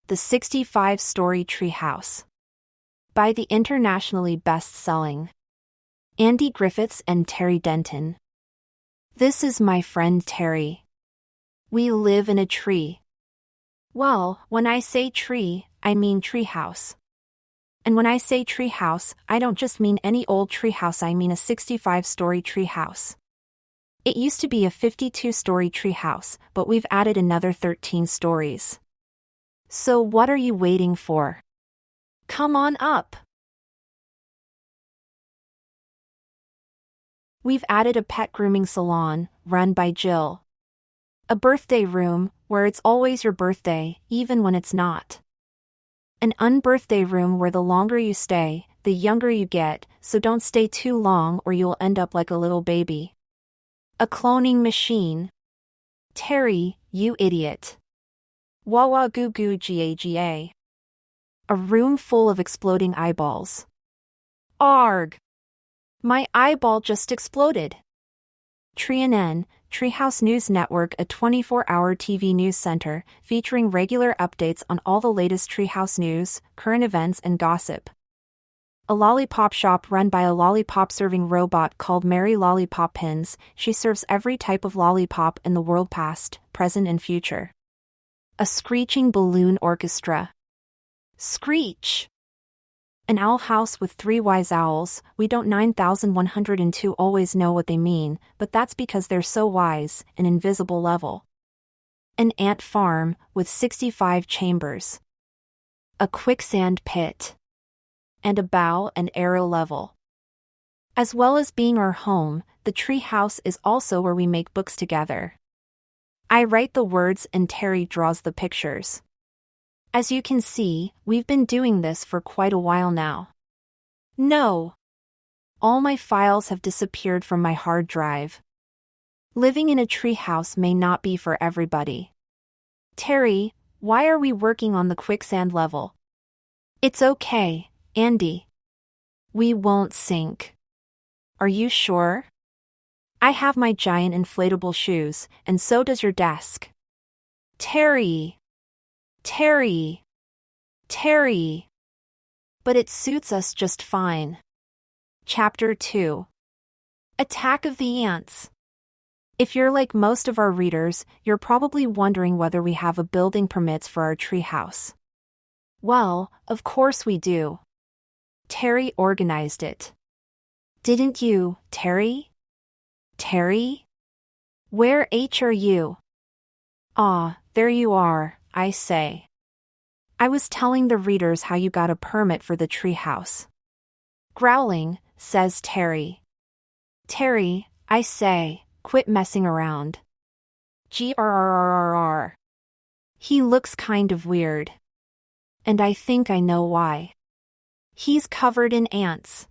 The 65-Story Treehouse. By the internationally best-selling Andy Griffiths and Terry Denton. This is my friend Terry. We live in a tree. Well, when I say tree, I mean treehouse. And when I say treehouse, I don't just mean any old treehouse, I mean a 65-story treehouse. It used to be a 52-story treehouse, but we've added another 13 stories. So what are you waiting for? Come on up. We've added a pet grooming salon, run by Jill. A birthday room, where it's always your birthday, even when it's not. An unbirthday room where the longer you stay, the younger you get, so don't stay too long or you'll end up like a little baby. A cloning machine. Terry, you idiot. Wawa goo goo gaga. A room full of exploding eyeballs. Arg! My eyeball just exploded. TreeHouse Treehouse News Network, a 24-hour TV news center featuring regular updates on all the latest treehouse news, current events, and gossip. A lollipop shop run by a lollipop-serving robot called Mary Lollipop Pins. She serves every type of lollipop in the world, past, present, and future. A screeching balloon orchestra. Screech! An owl house with 3 wise owls. We don't 9102 always know what they mean, but that's because they're so wise, an invisible level. An ant farm with 65 chambers. A quicksand pit. And a bow and arrow level. As well as being our home, the tree house is also where we make books together. I write the words and Terry draws the pictures. As you can see, we've been doing this for quite a while now. No! All my files have disappeared from my hard drive. Living in a tree house may not be for everybody. Terry, why are we working on the quicksand level? It's okay, Andy. We won't sink. Are you sure? I have my giant inflatable shoes, and so does your desk. Terry! Terry! Terry! But it suits us just fine. Chapter 2. Attack of the Ants. If you're like most of our readers, you're probably wondering whether we have a building permits for our treehouse. Well, of course we do. Terry organized it. Didn't you, Terry? Terry? Where are you? Ah, there you are, I say. I was telling the readers how you got a permit for the treehouse. Growling, says Terry. Terry, I say, quit messing around. Grrrrrrrr. He looks kind of weird. And I think I know why. He's covered in ants.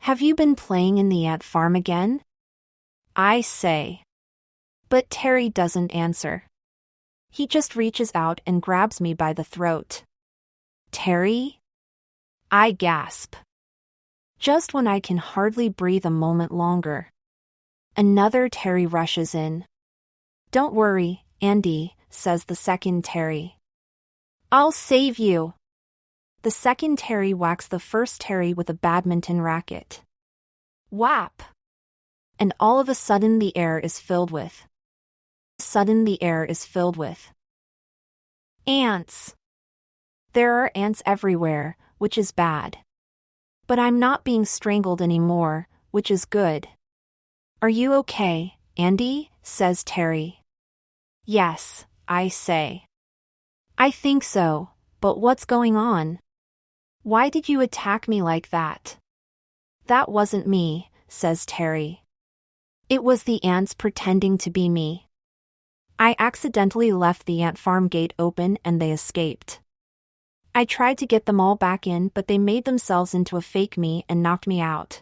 Have you been playing in the ant farm again? I say. But Terry doesn't answer. He just reaches out and grabs me by the throat. Terry? I gasp. Just when I can hardly breathe a moment longer. Another Terry rushes in. Don't worry, Andy, says the second Terry. I'll save you. The second Terry whacks the first Terry with a badminton racket. Whap! And all of a sudden the air is filled with ants. There are ants everywhere, which is bad. But I'm not being strangled anymore, which is good. Are you okay, Andy? Says Terry. Yes, I say. I think so, but what's going on? Why did you attack me like that? That wasn't me, says Terry. It was the ants pretending to be me. I accidentally left the ant farm gate open and they escaped. I tried to get them all back in, but they made themselves into a fake me and knocked me out.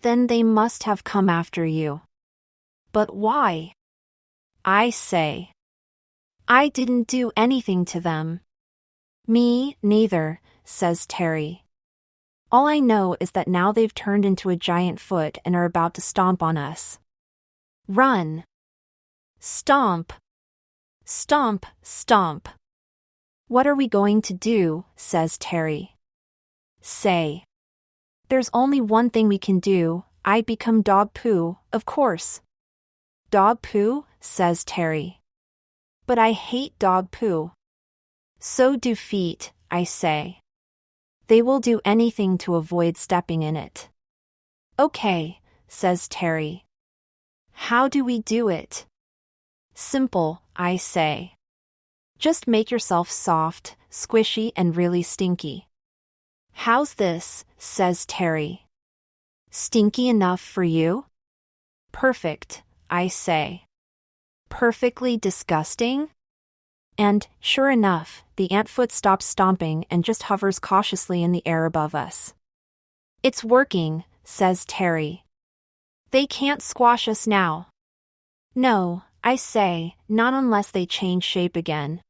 Then they must have come after you. But why? I say. I didn't do anything to them. Me neither, says Terry. All I know is that now they've turned into a giant foot and are about to stomp on us. Run! Stomp! Stomp, stomp! What are we going to do? Says Terry. Say. There's only one thing we can do. I become dog poo, of course. Dog poo? Says Terry. But I hate dog poo. So do feet, I say. They will do anything to avoid stepping in it. Okay, says Terry. How do we do it? Simple, I say. Just make yourself soft, squishy, and really stinky. How's this? Says Terry. Stinky enough for you? Perfect, I say. Perfectly disgusting? And, sure enough, the antfoot stops stomping and just hovers cautiously in the air above us. It's working, says Terry. They can't squash us now. No, I say, not unless they change shape again.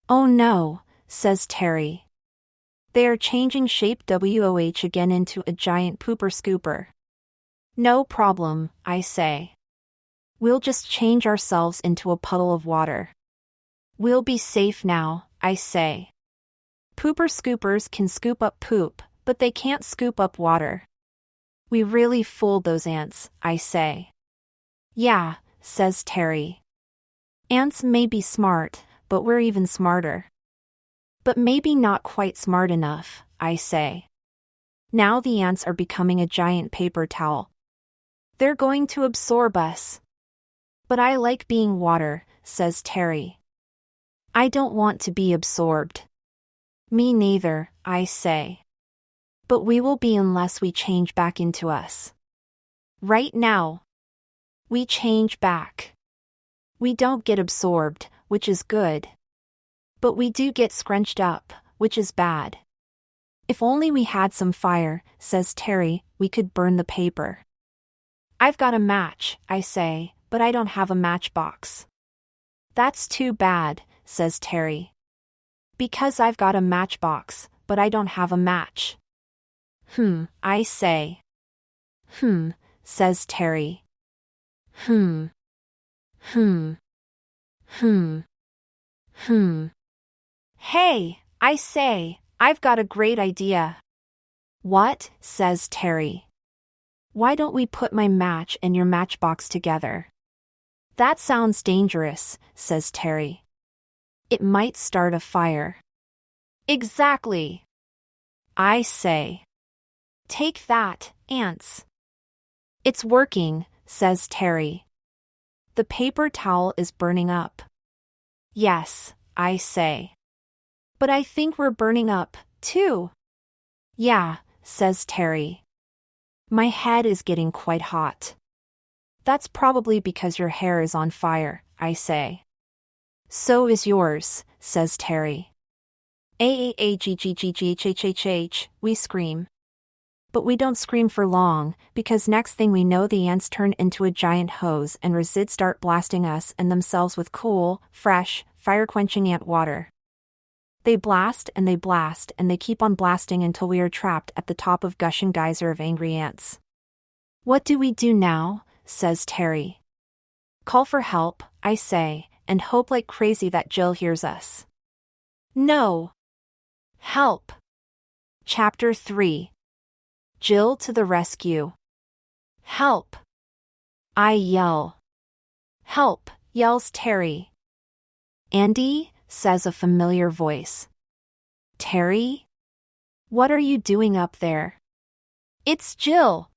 Oh no, says Terry. They are changing shape WOH again into a giant pooper scooper. No problem, I say. We'll just change ourselves into a puddle of water. We'll be safe now, I say. Pooper scoopers can scoop up poop, but they can't scoop up water. We really fooled those ants, I say. Yeah, says Terry. Ants may be smart, but we're even smarter. But maybe not quite smart enough, I say. Now the ants are becoming a giant paper towel. They're going to absorb us. But I like being water, says Terry. I don't want to be absorbed. Me neither, I say. But we will be unless we change back into us. Right now. We change back. We don't get absorbed, which is good. But we do get scrunched up, which is bad. If only we had some fire, says Terry, we could burn the paper. I've got a match, I say, but I don't have a matchbox. That's too bad, says Terry. Because I've got a matchbox, but I don't have a match. I say. Says Terry. Hey, I say, I've got a great idea. What? Says Terry. Why don't we put my match and your matchbox together? That sounds dangerous, says Terry. It might start a fire. Exactly. I say. Take that, ants. It's working, says Terry. The paper towel is burning up. Yes, I say. But I think we're burning up, too. Yeah, says Terry. My head is getting quite hot. That's probably because your hair is on fire, I say. So is yours, says Terry. A-A-A-G-G-G-G-H-H-H-H, we scream. But we don't scream for long, because next thing we know the ants turn into a giant hose and resids start blasting us and themselves with cool, fresh, fire-quenching ant water. They blast and they blast and they keep on blasting until we are trapped at the top of gushing geyser of angry ants. What do we do now? Says Terry. Call for help, I say, and hope like crazy that Jill hears us. No. Help. Chapter 3. Jill to the rescue. Help. I yell. Help, yells Terry. Andy, says a familiar voice. Terry? What are you doing up there? It's Jill.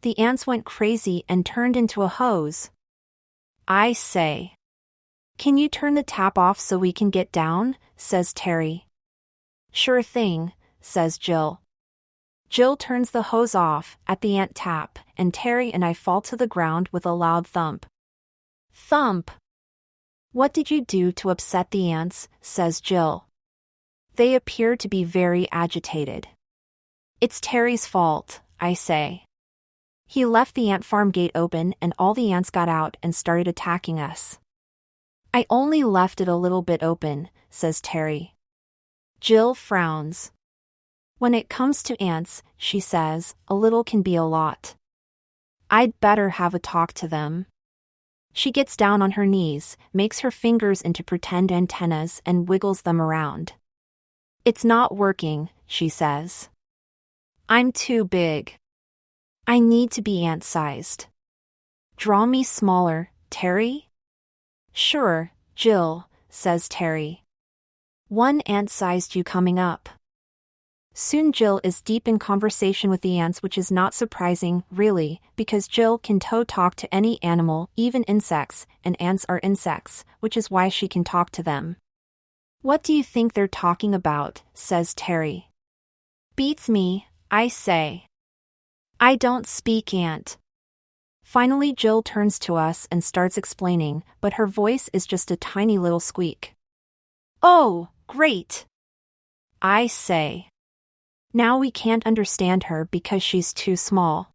The ants went crazy and turned into a hose. I say. Can you turn the tap off so we can get down? Says Terry. Sure thing, says Jill. Jill turns the hose off at the ant tap, and Terry and I fall to the ground with a loud thump. Thump! What did you do to upset the ants? Says Jill. They appear to be very agitated. It's Terry's fault, I say. He left the ant farm gate open and all the ants got out and started attacking us. I only left it a little bit open, says Terry. Jill frowns. When it comes to ants, she says, a little can be a lot. I'd better have a talk to them. She gets down on her knees, makes her fingers into pretend antennas and wiggles them around. It's not working, she says. I'm too big. I need to be ant-sized. Draw me smaller, Terry? Sure, Jill, says Terry. One ant-sized you coming up. Soon Jill is deep in conversation with the ants, which is not surprising, really, because Jill can talk to any animal, even insects, and ants are insects, which is why she can talk to them. What do you think they're talking about, says Terry. Beats me, I say. I don't speak ant. Finally Jill turns to us and starts explaining, but her voice is just a tiny little squeak. Oh, great! I say. Now we can't understand her because she's too small.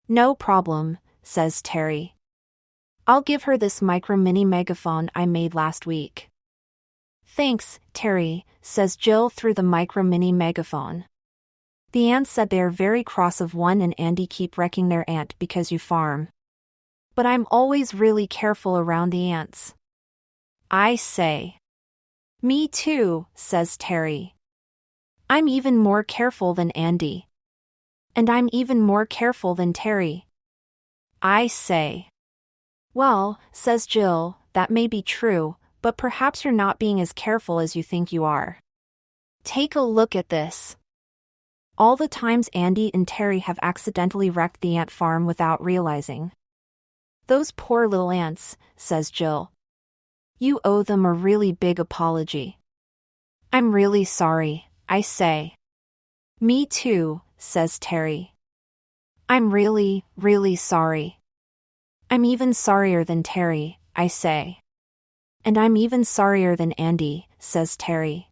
No problem, says Terry. I'll give her this micro-mini megaphone I made last week. Thanks, Terry, says Jill through the micro-mini megaphone. The ants said they're very cross of one and Andy keep wrecking their ant because you farm. But I'm always really careful around the ants. I say. Me too, says Terry. I'm even more careful than Andy. And I'm even more careful than Terry. I say. Well, says Jill, that may be true, but perhaps you're not being as careful as you think you are. Take a look at this. All the times Andy and Terry have accidentally wrecked the ant farm without realizing. Those poor little ants, says Jill. You owe them a really big apology. I'm really sorry, I say. Me too, says Terry. I'm really, really sorry. I'm even sorrier than Terry, I say. And I'm even sorrier than Andy, says Terry.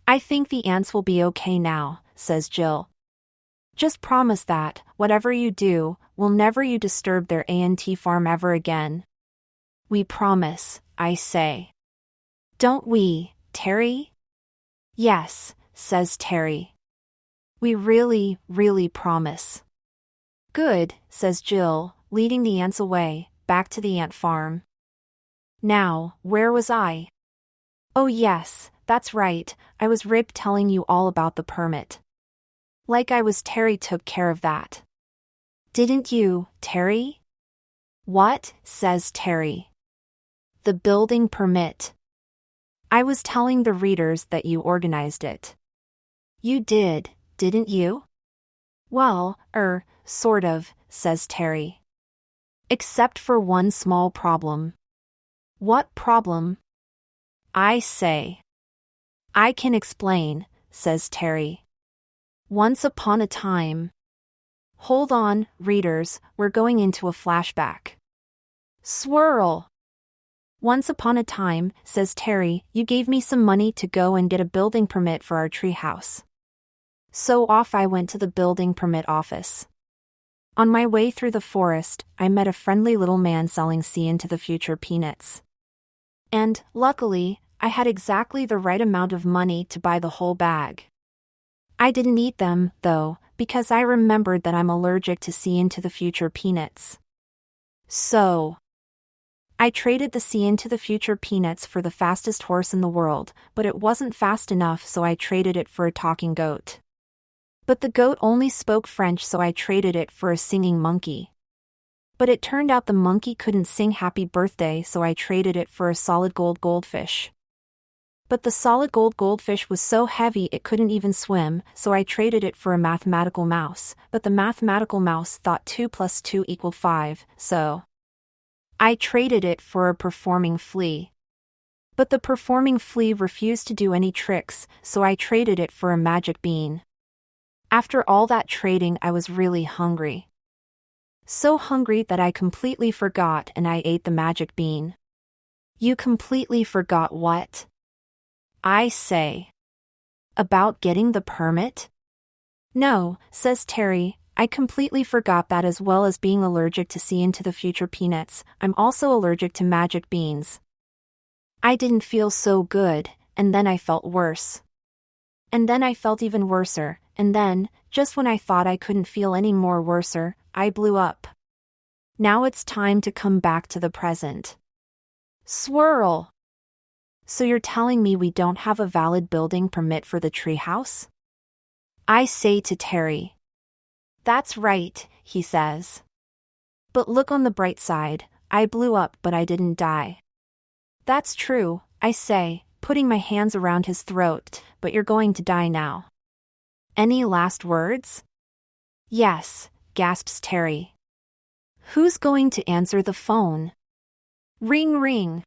I think the ants will be okay now, says Jill. Just promise that, whatever you do, will never you disturb their ant farm ever again. We promise, I say. Don't we, Terry? Yes, says Terry. We really, really promise. Good, says Jill, leading the ants away, back to the ant farm. Now, where was I? Oh yes, that's right, I was telling you all about the permit. Like I was Terry took care of that. Didn't you, Terry? What, says Terry. The building permit. I was telling the readers that you organized it. You did, didn't you? Well, sort of, says Terry. Except for one small problem. What problem? I say. I can explain, says Terry. Once upon a time. Hold on, readers, we're going into a flashback. Swirl! Once upon a time, says Terry, you gave me some money to go and get a building permit for our treehouse. So off I went to the building permit office. On my way through the forest, I met a friendly little man selling See Into the Future peanuts. And, luckily, I had exactly the right amount of money to buy the whole bag. I didn't eat them, though, because I remembered that I'm allergic to See Into the Future peanuts. So, I traded the See Into the Future peanuts for the fastest horse in the world, but it wasn't fast enough, so I traded it for a talking goat. But the goat only spoke French, so I traded it for a singing monkey. But it turned out the monkey couldn't sing happy birthday, so I traded it for a solid gold goldfish. But the solid gold goldfish was so heavy it couldn't even swim, so I traded it for a mathematical mouse, but the mathematical mouse thought 2 + 2 = 5, so I traded it for a performing flea. But the performing flea refused to do any tricks, so I traded it for a magic bean. After all that trading, I was really hungry. So hungry that I completely forgot and I ate the magic bean. You completely forgot what? I say. About getting the permit? No, says Terry, I completely forgot that as well as being allergic to See Into the Future peanuts, I'm also allergic to magic beans. I didn't feel so good, and then I felt worse. And then I felt even worser, and then, just when I thought I couldn't feel any more worser, I blew up. Now it's time to come back to the present. Swirl! So you're telling me we don't have a valid building permit for the treehouse? I say to Terry. That's right, he says. But look on the bright side, I blew up but I didn't die. That's true, I say, putting my hands around his throat, but you're going to die now. Any last words? Yes, gasps Terry. Who's going to answer the phone? Ring ring.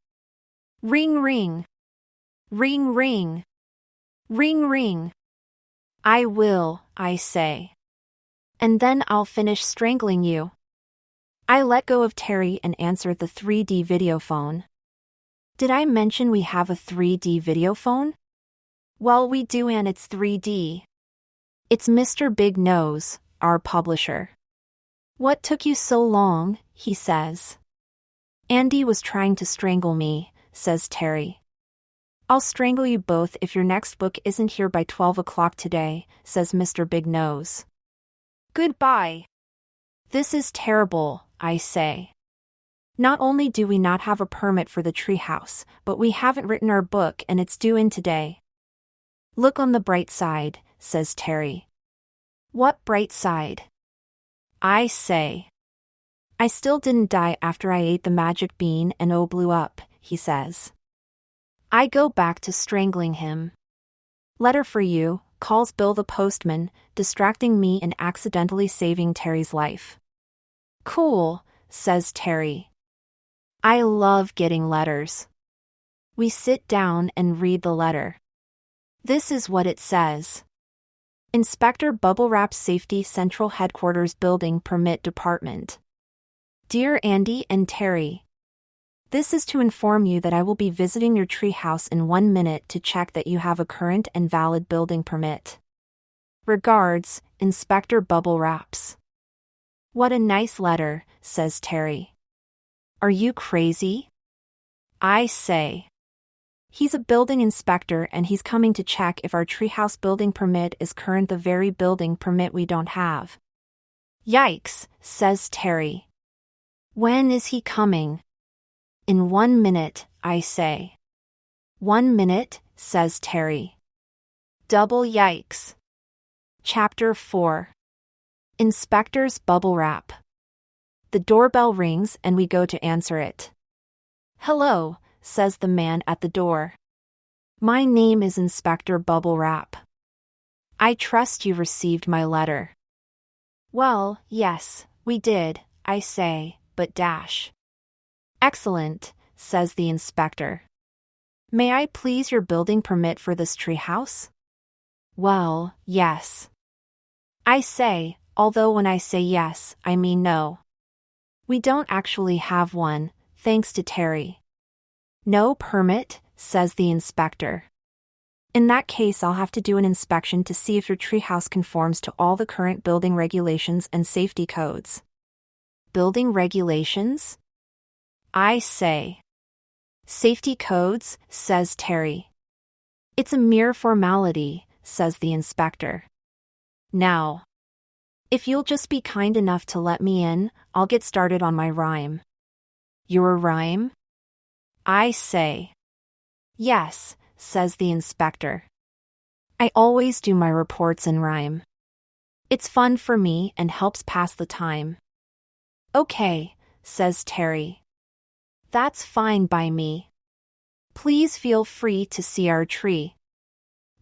Ring ring. Ring ring. Ring ring. I will, I say. And then I'll finish strangling you. I let go of Terry and answer the 3D video phone. Did I mention we have a 3D video phone? Well, we do, and it's 3D. It's Mr. Big Nose, our publisher. What took you so long? He says. Andy was trying to strangle me, says Terry. I'll strangle you both if your next book isn't here by 12 o'clock today, says Mr. Big Nose. Goodbye. This is terrible, I say. Not only do we not have a permit for the treehouse, but we haven't written our book and it's due in today. Look on the bright side, says Terry. What bright side? I say. I still didn't die after I ate the magic bean and blew up, he says. I go back to strangling him. Letter for you, calls Bill the postman, distracting me and accidentally saving Terry's life. Cool, says Terry. I love getting letters. We sit down and read the letter. This is what it says. Inspector Bubble Wrap Safety Central Headquarters Building Permit Department. Dear Andy and Terry, this is to inform you that I will be visiting your treehouse in 1 minute to check that you have a current and valid building permit. Regards, Inspector Bubble Wraps. What a nice letter, says Terry. Are you crazy? I say. He's a building inspector and he's coming to check if our treehouse building permit is current, the very building permit we don't have. Yikes, says Terry. When is he coming? In 1 minute, I say. 1 minute, says Terry. Double yikes. Chapter 4. Inspector's Bubble Wrap. The doorbell rings and we go to answer it. Hello, says the man at the door. My name is Inspector Bubble Wrap. I trust you received my letter. Well, yes, we did, I say, but dash. Excellent, says the inspector. May I please your building permit for this treehouse? Well, yes. I say, although when I say yes, I mean no. We don't actually have one, thanks to Terry. No permit, says the inspector. In that case, I'll have to do an inspection to see if your treehouse conforms to all the current building regulations and safety codes. Building regulations? I say. Safety codes, says Terry. It's a mere formality, says the inspector. Now, if you'll just be kind enough to let me in, I'll get started on my rhyme. Your rhyme? I say. Yes, says the inspector. I always do my reports in rhyme. It's fun for me and helps pass the time. Okay, says Terry. That's fine by me. Please feel free to see our tree.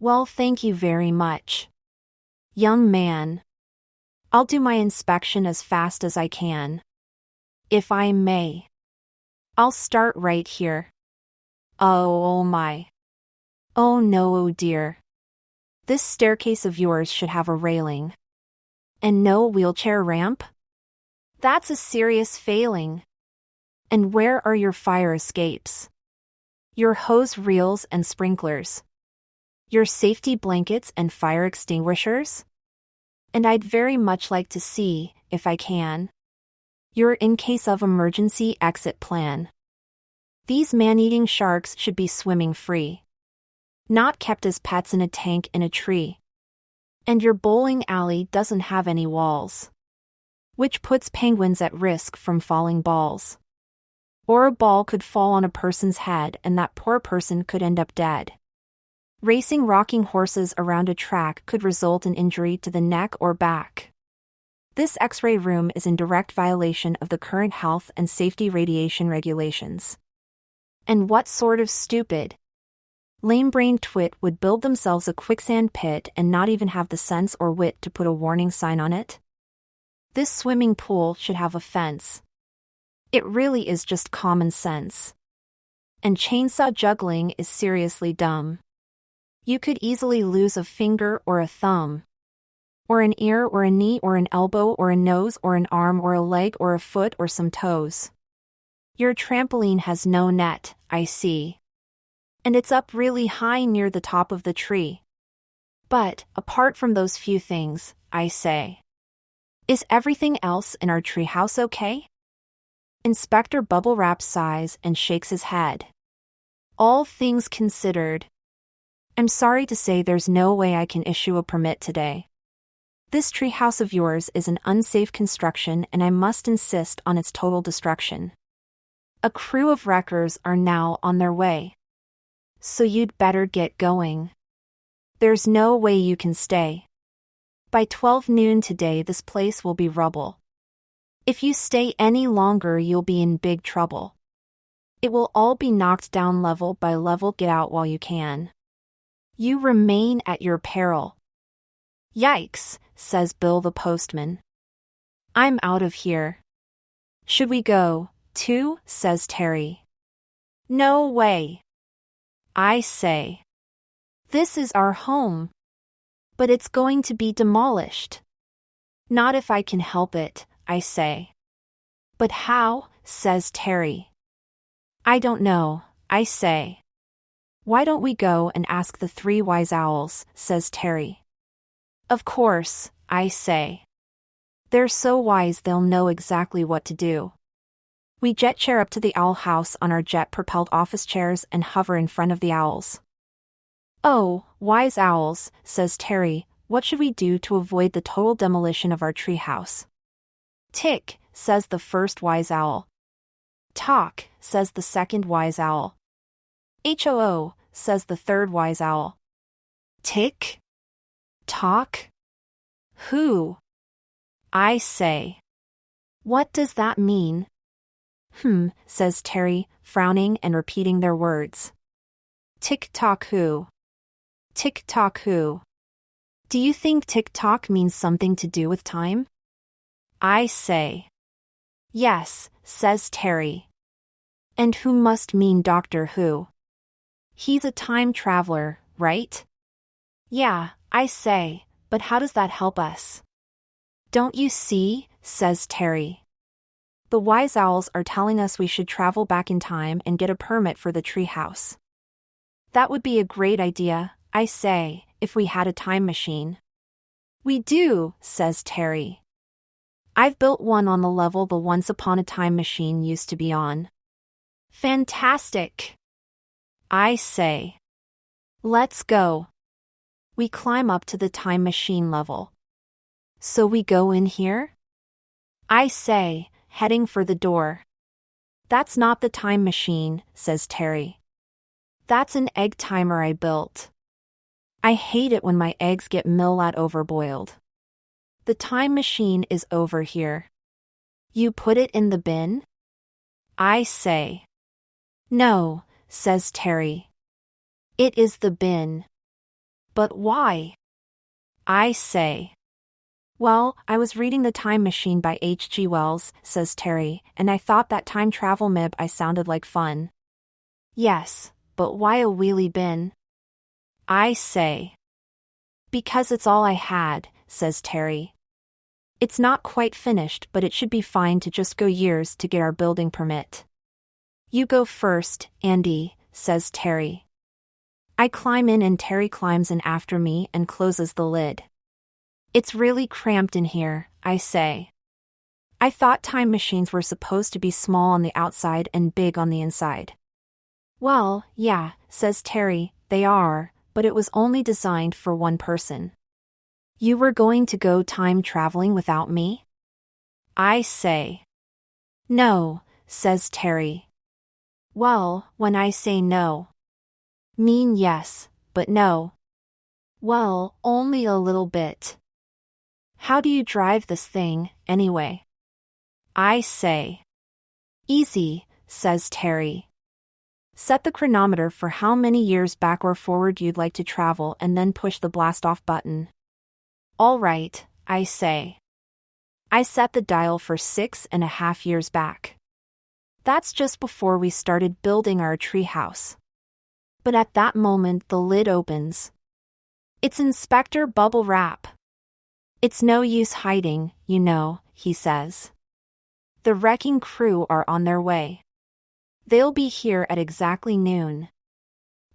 Well, thank you very much. Young man. I'll do my inspection as fast as I can. If I may. I'll start right here. Oh my. Oh no, oh dear. This staircase of yours should have a railing. And no wheelchair ramp? That's a serious failing. And where are your fire escapes? Your hose reels and sprinklers? Your safety blankets and fire extinguishers? And I'd very much like to see, if I can, your in case of emergency exit plan. These man-eating sharks should be swimming free. Not kept as pets in a tank in a tree. And your bowling alley doesn't have any walls. which puts penguins at risk from falling balls. Or a ball could fall on a person's head and that poor person could end up dead. Racing rocking horses around a track could result in injury to the neck or back. This X-ray room is in direct violation of the current health and safety radiation regulations. And what sort of stupid, lame-brained twit would build themselves a quicksand pit and not even have the sense or wit to put a warning sign on it? This swimming pool should have a fence. It really is just common sense. And chainsaw juggling is seriously dumb. You could easily lose a finger or a thumb, or an ear or a knee or an elbow or a nose or an arm or a leg or a foot or some toes. Your trampoline has no net, I see. And it's up really high near the top of the tree. But, apart from those few things, I say, is everything else in our treehouse okay? Inspector bubble wrap sighs and shakes his head. All things considered, I'm sorry to say there's no way I can issue a permit today. This treehouse of yours is an unsafe construction and I must insist on its total destruction. A crew of wreckers are now on their way. So you'd better get going. There's no way you can stay. By 12 noon today this place will be rubble. If you stay any longer you'll be in big trouble. It will all be knocked down level by level. Get out while you can. You remain at your peril. Yikes, says Bill the postman. I'm out of here. Should we go, too? Says Terry. No way. I say. This is our home. But it's going to be demolished. Not if I can help it, I say. But how? Says Terry. I don't know, I say. Why don't we go and ask the 3 wise owls, says Terry. Of course, I say. They're so wise they'll know exactly what to do. We jet chair up to the owl house on our jet-propelled office chairs and hover in front of the owls. Oh, wise owls, says Terry, what should we do to avoid the total demolition of our treehouse? Tick, says the first wise owl. Talk, says the second wise owl. Hoo, says the third wise owl. Tick? Talk? Who? I say. What does that mean? Says Terry, frowning and repeating their words. Tick-tock who? Tick-tock who? Do you think tick-tock means something to do with time? I say. Yes, says Terry. And who must mean Doctor Who? He's a time traveler, right? Yeah, I say, but how does that help us? Don't you see, says Terry. The wise owls are telling us we should travel back in time and get a permit for the treehouse. That would be a great idea, I say, if we had a time machine. We do, says Terry. I've built one on the level the Once Upon a Time machine used to be on. Fantastic! I say. Let's go. We climb up to the time machine level. So we go in here? I say, heading for the door. That's not the time machine, says Terry. That's an egg timer I built. I hate it when my eggs get millat overboiled. The time machine is over here. You put it in the bin? I say. No, says Terry. It is the bin. But why? I say. Well, I was reading The Time Machine by H.G. Wells, says Terry, and I thought that time travel mib I sounded like fun. Yes, but why a wheelie bin? I say. Because it's all I had, says Terry. It's not quite finished, but it should be fine to just go years to get our building permit. You go first, Andy, says Terry. I climb in and Terry climbs in after me and closes the lid. It's really cramped in here, I say. I thought time machines were supposed to be small on the outside and big on the inside. Well, yeah, says Terry, they are, but it was only designed for one person. You were going to go time traveling without me? I say. No, says Terry. Well, when I say no. Mean yes, but no. Well, only a little bit. How do you drive this thing, anyway? I say. Easy, says Terry. Set the chronometer for how many years back or forward you'd like to travel and then push the blast-off button. All right, I say. I set the dial for 6.5 years back. That's just before we started building our treehouse. But at that moment the lid opens. It's Inspector Bubble Wrap. It's no use hiding, you know, he says. The wrecking crew are on their way. They'll be here at exactly noon.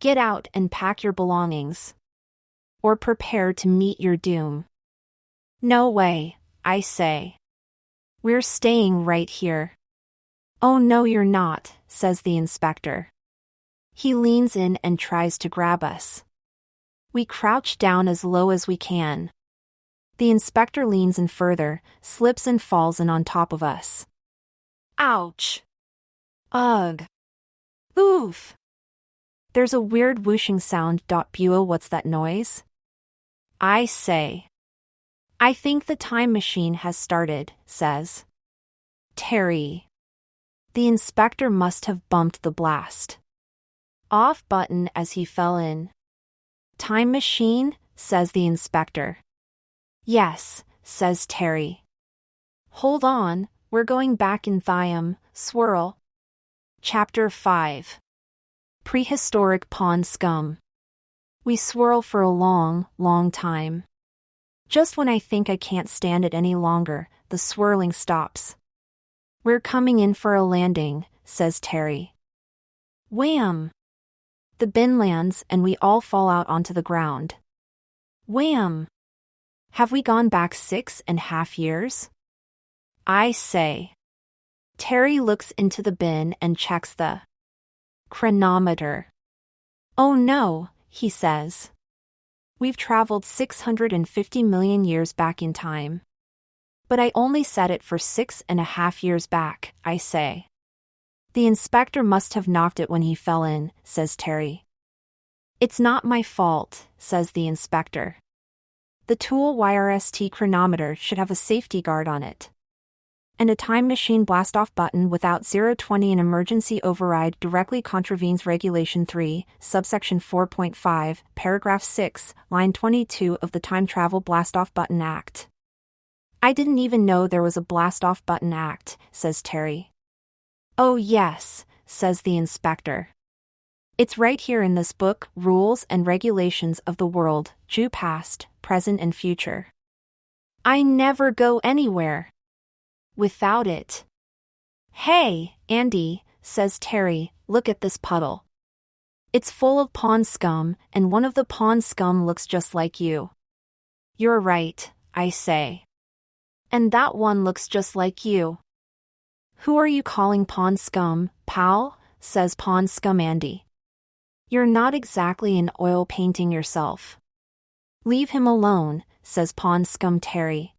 Get out and pack your belongings. Or prepare to meet your doom. No way, I say. We're staying right here. Oh no you're not, says the inspector. He leans in and tries to grab us. We crouch down as low as we can. The inspector leans in further, slips and falls in on top of us. Ouch! Ugh! Oof! There's a weird whooshing sound. Bua, what's that noise? I say. I think the time machine has started, says Terry. The inspector must have bumped the blast off button as he fell in. Time machine, says the inspector. Yes, says Terry. Hold on, we're going back in time, swirl. Chapter 5. Prehistoric Pond Scum. We swirl for a long, long time. Just when I think I can't stand it any longer, the swirling stops. We're coming in for a landing, says Terry. Wham! The bin lands and we all fall out onto the ground. Wham! Have we gone back 6.5 years? I say. Terry looks into the bin and checks the chronometer. Oh no, he says. We've traveled 650 million years back in time. But I only set it for 6.5 years back, I say. The inspector must have knocked it when he fell in, says Terry. It's not my fault, says the inspector. The tool YRST chronometer should have a safety guard on it. And a time machine blast-off button without 020 an emergency override directly contravenes Regulation 3, subsection 4.5, paragraph 6, line 22 of the Time Travel Blast-Off Button Act. I didn't even know there was a Blast-Off Button Act, says Terry. Oh yes, says the inspector. It's right here in this book, Rules and Regulations of the World, Jew Past, Present and Future. I never go anywhere without it. Hey, Andy, says Terry, look at this puddle. It's full of pond scum, and one of the pond scum looks just like you. You're right, I say. And that one looks just like you. Who are you calling pond scum, pal? Says pond scum Andy. You're not exactly an oil painting yourself. Leave him alone, says pond scum Terry.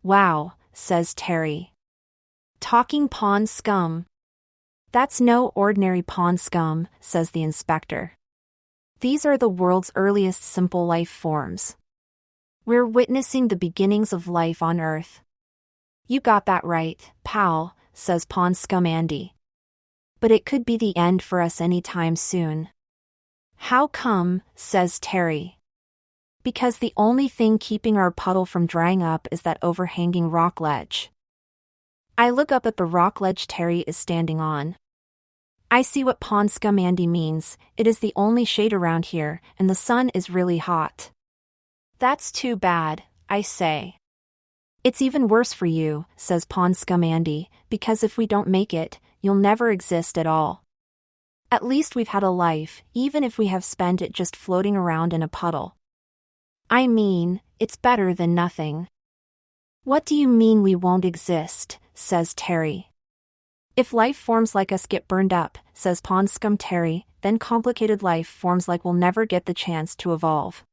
Wow, says Terry. Talking pond scum. That's no ordinary pond scum, says the inspector. These are the world's earliest simple life forms. We're witnessing the beginnings of life on Earth. You got that right, pal, says pond scum Andy. But it could be the end for us any time soon. How come, says Terry. Because the only thing keeping our puddle from drying up is that overhanging rock ledge. I look up at the rock ledge Terry is standing on. I see what pond scum Andy means. It is the only shade around here, and the sun is really hot. That's too bad, I say. It's even worse for you, says pond scum Andy, because if we don't make it, you'll never exist at all. At least we've had a life, even if we have spent it just floating around in a puddle. I mean, it's better than nothing. What do you mean we won't exist, says Terry. If life forms like us get burned up, says pond scum Terry, then complicated life forms like we'll never get the chance to evolve.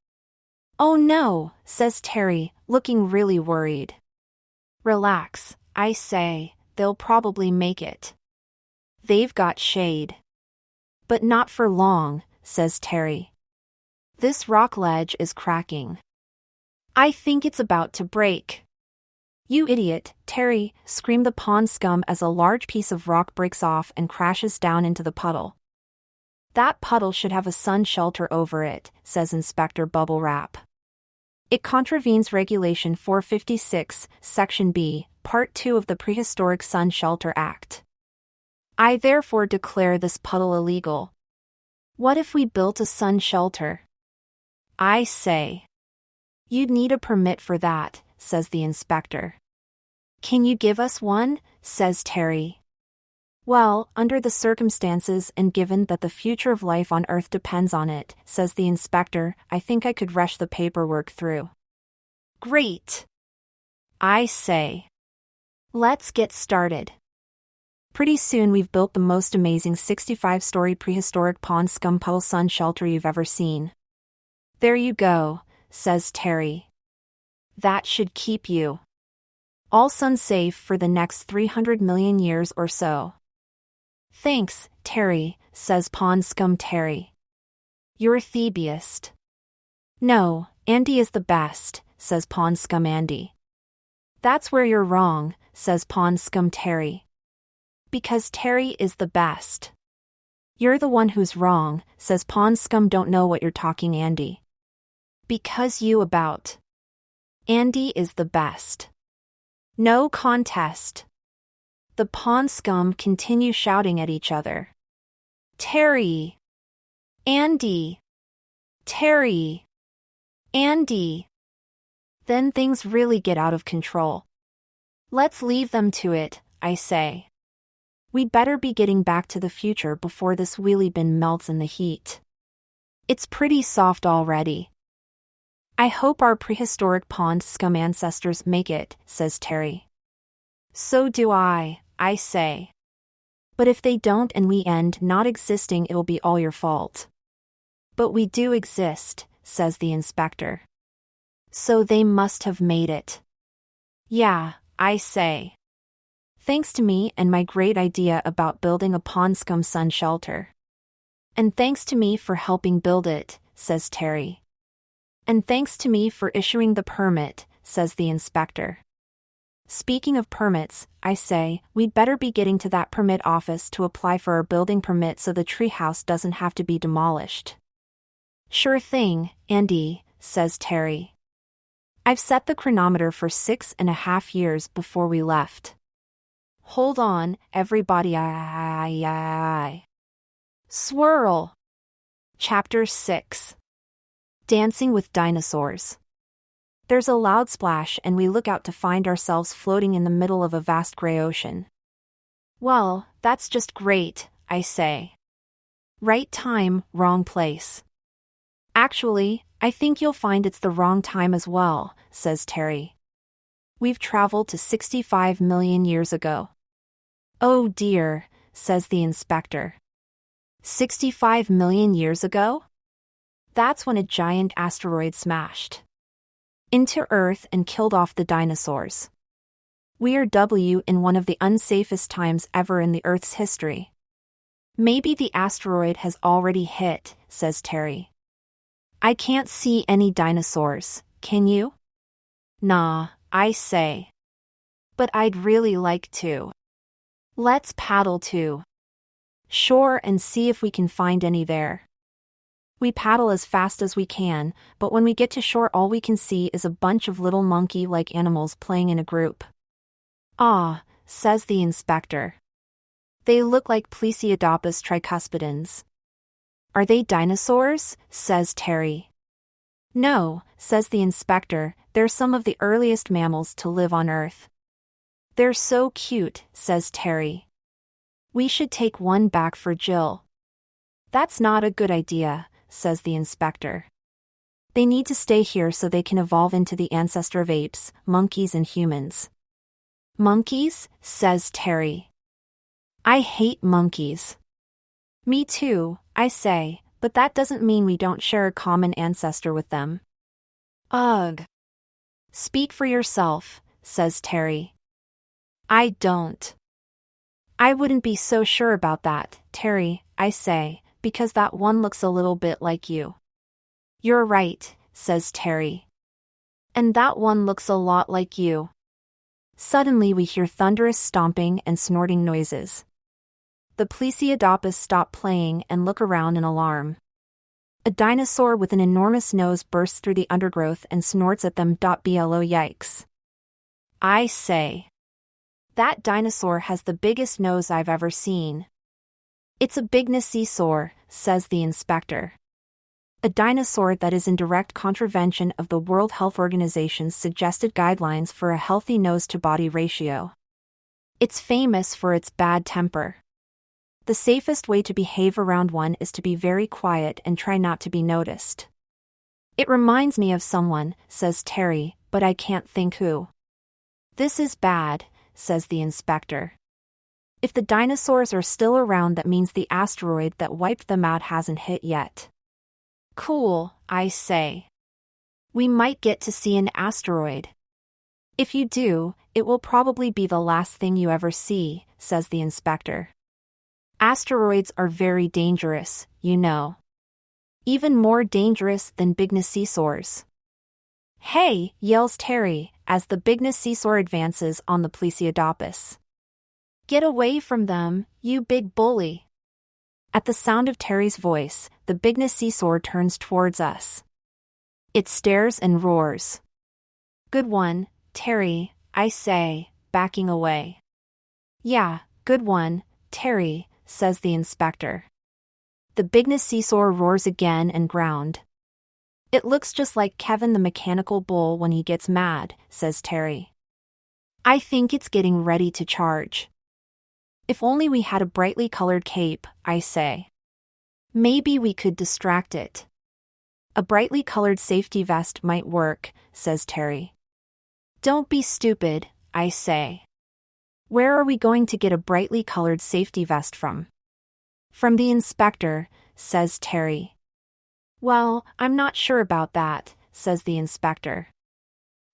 Oh no, says Terry, looking really worried. Relax, I say, they'll probably make it. They've got shade. But not for long, says Terry. This rock ledge is cracking. I think it's about to break. You idiot, Terry, screamed the pond scum as a large piece of rock breaks off and crashes down into the puddle. That puddle should have a sun shelter over it, says Inspector Bubble Wrap. It contravenes Regulation 456, Section B, Part 2 of the Prehistoric Sun Shelter Act. I therefore declare this puddle illegal. What if we built a sun shelter? I say. You'd need a permit for that, says the inspector. Can you give us one? Says Terry. Well, under the circumstances and given that the future of life on Earth depends on it, says the inspector, I think I could rush the paperwork through. Great! I say. Let's get started. Pretty soon we've built the most amazing 65-story prehistoric pond scum puddle sun shelter you've ever seen. There you go, says Terry. That should keep you all sun safe for the next 300 million years or so. Thanks, Terry, says Pond Scum Terry. You're a Thebiist. No, Andy is the best, says Pond Scum Andy. That's where you're wrong, says Pond Scum Terry. Because Terry is the best. You're the one who's wrong, says Pond Scum Don't Know What You're Talking Andy. Because you about. Andy is the best. No contest. The pond scum continue shouting at each other. Terry! Andy! Terry! Andy! Then things really get out of control. Let's leave them to it, I say. We'd better be getting back to the future before this wheelie bin melts in the heat. It's pretty soft already. I hope our prehistoric pond scum ancestors make it, says Terry. So do I say. But if they don't and we end not existing, it'll be all your fault. But we do exist, says the inspector. So they must have made it. Yeah, I say. Thanks to me and my great idea about building a pond scum sun shelter. And thanks to me for helping build it, says Terry. And thanks to me for issuing the permit, says the inspector. Speaking of permits, I say, we'd better be getting to that permit office to apply for our building permit so the treehouse doesn't have to be demolished. Sure thing, Andy, says Terry. I've set the chronometer for 6.5 years before we left. Hold on, everybody. Swirl. Chapter 6. Dancing with Dinosaurs. There's a loud splash and we look out to find ourselves floating in the middle of a vast gray ocean. Well, that's just great, I say. Right time, wrong place. Actually, I think you'll find it's the wrong time as well, says Terry. We've traveled to 65 million years ago. Oh dear, says the inspector. 65 million years ago? That's when a giant asteroid smashed into Earth and killed off the dinosaurs. We are in one of the unsafest times ever in the Earth's history. Maybe the asteroid has already hit, says Terry. I can't see any dinosaurs, can you? Nah, I say. But I'd really like to. Let's paddle to shore and see if we can find any there. We paddle as fast as we can, but when we get to shore all we can see is a bunch of little monkey-like animals playing in a group. Ah, says the inspector. They look like Plesiodopus tricuspidans. Are they dinosaurs? Says Terry. No, says the inspector, they're some of the earliest mammals to live on Earth. They're so cute, says Terry. We should take one back for Jill. That's not a good idea, says the inspector. They need to stay here so they can evolve into the ancestor of apes, monkeys and humans. Monkeys? Says Terry. I hate monkeys. Me too, I say, but that doesn't mean we don't share a common ancestor with them. Ugh. Speak for yourself, says Terry. I don't. I wouldn't be so sure about that, Terry, I say, because that one looks a little bit like you. You're right, says Terry. And that one looks a lot like you. Suddenly we hear thunderous stomping and snorting noises. The Plesiodoppus stop playing and look around in alarm. A dinosaur with an enormous nose bursts through the undergrowth and snorts at them. Blo yikes. I say. That dinosaur has the biggest nose I've ever seen. It's a bignosaur, says the inspector. A dinosaur that is in direct contravention of the World Health Organization's suggested guidelines for a healthy nose-to-body ratio. It's famous for its bad temper. The safest way to behave around one is to be very quiet and try not to be noticed. It reminds me of someone, says Terry, but I can't think who. This is bad, says the inspector. If the dinosaurs are still around, that means the asteroid that wiped them out hasn't hit yet. Cool, I say. We might get to see an asteroid. If you do, it will probably be the last thing you ever see, says the inspector. Asteroids are very dangerous, you know. Even more dangerous than bignosaurs. Hey, yells Terry, as the bignosaur advances on the Plesiodoppus. Get away from them, you big bully. At the sound of Terry's voice, the bignosaur turns towards us. It stares and roars. Good one, Terry, I say, backing away. Yeah, good one, Terry, says the inspector. The bignosaur roars again and ground. It looks just like Kevin the mechanical bull when he gets mad, says Terry. I think it's getting ready to charge. If only we had a brightly colored cape, I say. Maybe we could distract it. A brightly colored safety vest might work, says Terry. Don't be stupid, I say. Where are we going to get a brightly colored safety vest from? From the inspector, says Terry. Well, I'm not sure about that, says the inspector.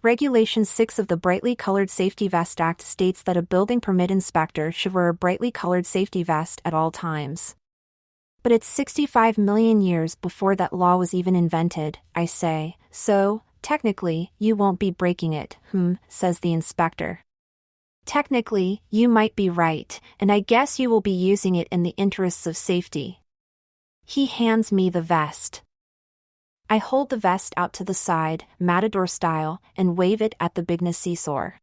Regulation 6 of the Brightly Colored Safety Vest Act states that a building permit inspector should wear a brightly colored safety vest at all times. But it's 65 million years before that law was even invented, I say, so, technically, you won't be breaking it, says the inspector. Technically, you might be right, and I guess you will be using it in the interests of safety. He hands me the vest. I hold the vest out to the side, matador style, and wave it at the bignosaur.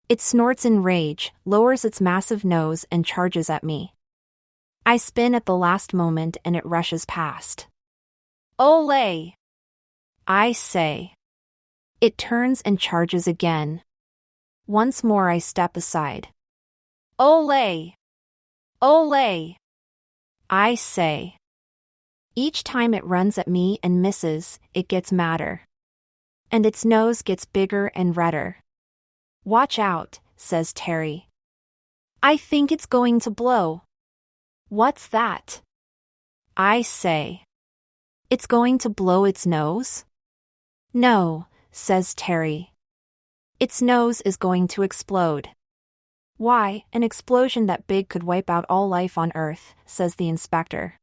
It snorts in rage, lowers its massive nose, and charges at me. I spin at the last moment and it rushes past. Olé! I say. It turns and charges again. Once more I step aside. Olé! Olé! I say. Each time it runs at me and misses, it gets madder. And its nose gets bigger and redder. Watch out, says Terry. I think it's going to blow. What's that? I say. It's going to blow its nose? No, says Terry. Its nose is going to explode. Why, an explosion that big could wipe out all life on Earth, says the inspector.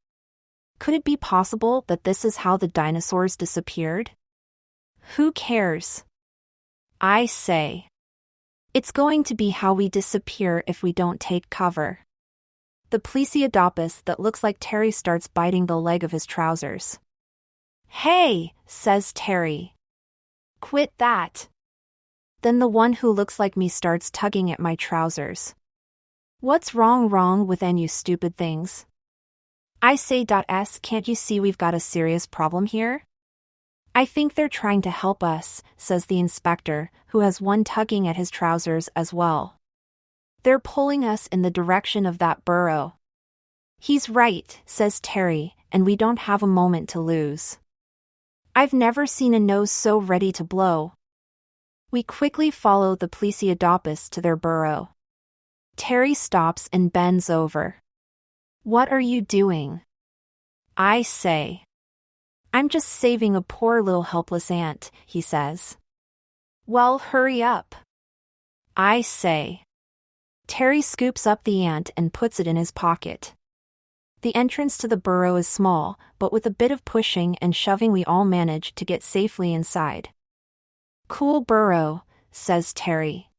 Could it be possible that this is how the dinosaurs disappeared? Who cares? I say. It's going to be how we disappear if we don't take cover. The Plesiodoppus that looks like Terry starts biting the leg of his trousers. Hey, says Terry. Quit that. Then the one who looks like me starts tugging at my trousers. What's wrong with you stupid things? I say. Can't you see we've got a serious problem here? I think they're trying to help us, says the inspector, who has one tugging at his trousers as well. They're pulling us in the direction of that burrow. He's right, says Terry, and we don't have a moment to lose. I've never seen a nose so ready to blow. We quickly follow the Plesiodoppus to their burrow. Terry stops and bends over. What are you doing? I say. I'm just saving a poor little helpless ant, he says. Well, hurry up. I say. Terry scoops up the ant and puts it in his pocket. The entrance to the burrow is small, but with a bit of pushing and shoving we all manage to get safely inside. Cool burrow, says Terry.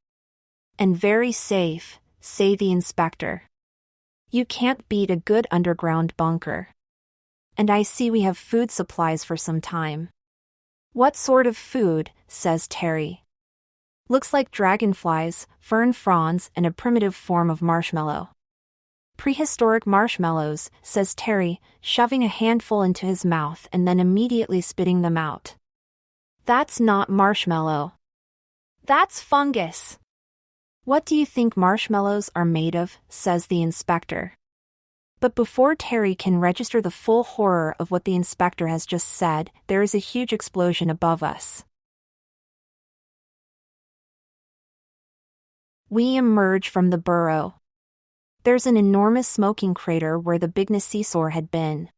And very safe, say the inspector. You can't beat a good underground bunker. And I see we have food supplies for some time. What sort of food, says Terry. Looks like dragonflies, fern fronds, and a primitive form of marshmallow. Prehistoric marshmallows, says Terry, shoving a handful into his mouth and then immediately spitting them out. That's not marshmallow. That's fungus. What do you think marshmallows are made of, says the inspector. But before Terry can register the full horror of what the inspector has just said, there is a huge explosion above us. We emerge from the burrow. There's an enormous smoking crater where the big dinosaur had been.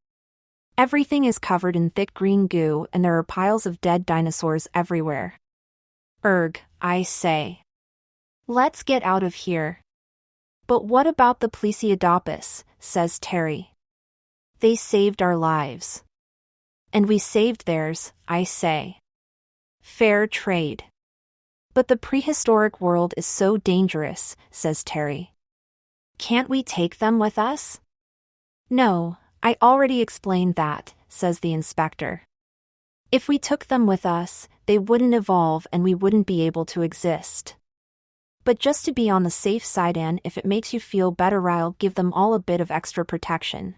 Everything is covered in thick green goo and there are piles of dead dinosaurs everywhere. Erg, I say. Let's get out of here. But what about the Plesiodoppus, says Terry. They saved our lives. And we saved theirs, I say. Fair trade. But the prehistoric world is so dangerous, says Terry. Can't we take them with us? No, I already explained that, says the inspector. If we took them with us, they wouldn't evolve and we wouldn't be able to exist. But just to be on the safe side and if it makes you feel better, I'll give them all a bit of extra protection.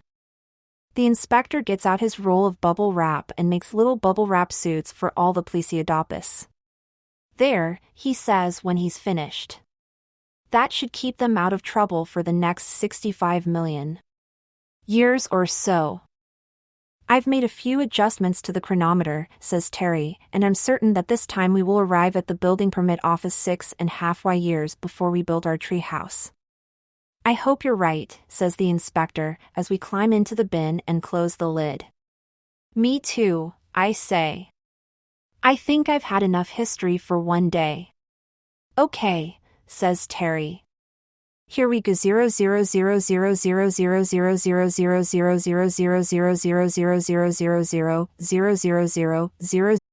The inspector gets out his roll of bubble wrap and makes little bubble wrap suits for all the Plesiodoppus. There, he says when he's finished. That should keep them out of trouble for the next 65 million years or so. I've made a few adjustments to the chronometer, says Terry, and I'm certain that this time we will arrive at the building permit office 6.5 years before we build our treehouse. I hope you're right, says the inspector, as we climb into the bin and close the lid. Me too, I say. I think I've had enough history for one day. Okay, says Terry. Here we go 00000000000000000000000000000000000000000000000000000000000000000000000000000000000000000000000000000000000000000000000000000000000000000000000000000000000000000000000000000000000000000000000000000000000000000000000000000000000000000000000